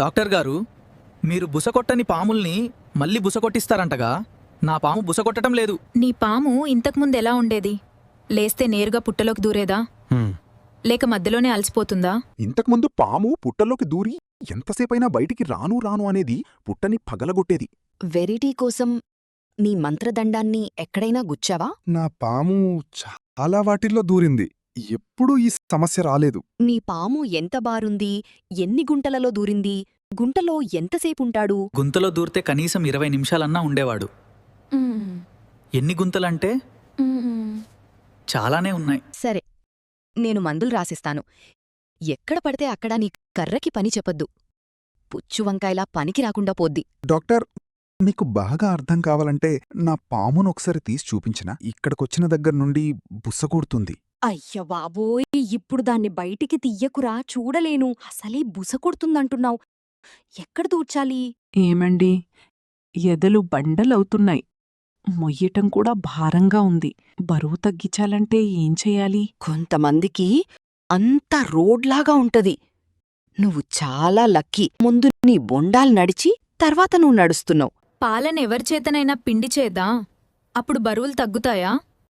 Doctor గారు, మీరు బుసకొట్టని పాముల్ని మళ్ళీ బుసకొట్టిస్తారంటగా. నా పాము బుసకొట్టడం లేదు. నీ పాము ఇంతకుముందెలా ఉండేది? లేస్తే నేరుగా పుట్టలోకి దూరేదా? లేక మధ్యలోనే అలసిపోతుందా? ఇంతకుముందు పాము పుట్టలోకి దూరి ఎంతసేపైనా బయటికి రాను రాను అనేది పుట్టని పగలగొట్టేది. వెరైటీ కోసం నీ మంత్రదండాన్ని ఎక్కడైనా గుచ్చావా? నా పాము చాలా వాటిల్లో దూరింది. ఎప్పుడూ ఈ సమస్య రాలేదు. నీ పాము ఎంత బారుంది? ఎన్ని గుంటలలో దూరింది? గుంటలో ఎంతసేపుంటాడు? గుంతలో దూరితే కనీసం 20 నిమిషాలన్నా ఉండేవాడు. ఎన్ని గుంతలంటే చాలానే ఉన్నాయి. సరే, నేను మందులు రాసిస్తాను. ఎక్కడ పడితే అక్కడ నీ కర్రకి పని చెప్పొద్దు. పుచ్చువంకాయలా పనికి రాకుండా పోద్ది. డాక్టర్, మీకు బాగా అర్థం కావాలంటే నా పామును ఒకసారి తీసి చూపించినా? ఇక్కడికొచ్చిన దగ్గర్నుండి బుసకొడుతుంది. అయ్య బాబోయ్! ఇప్పుడు దాన్ని బయటికి తియ్యకురా, చూడలేను. అసలే బుసకొడుతుందంటున్నావు. ఎక్కడ దూర్చాలి? ఏమండి, ఎదలు బండలవుతున్నాయి. మొయ్యటం కూడా భారంగా ఉంది. బరువు తగ్గించాలంటే ఏం చెయ్యాలి? కొంతమందికి అంత రోడ్లాగా ఉంటది. నువ్వు చాలా లక్కీ. ముందు నీ బొండాలు నడిచి తర్వాత నువ్వు నడుస్తున్నావు. పాలనెవరిచేతనైనా పిండి చేద్దా? అప్పుడు బరువులు తగ్గుతాయా?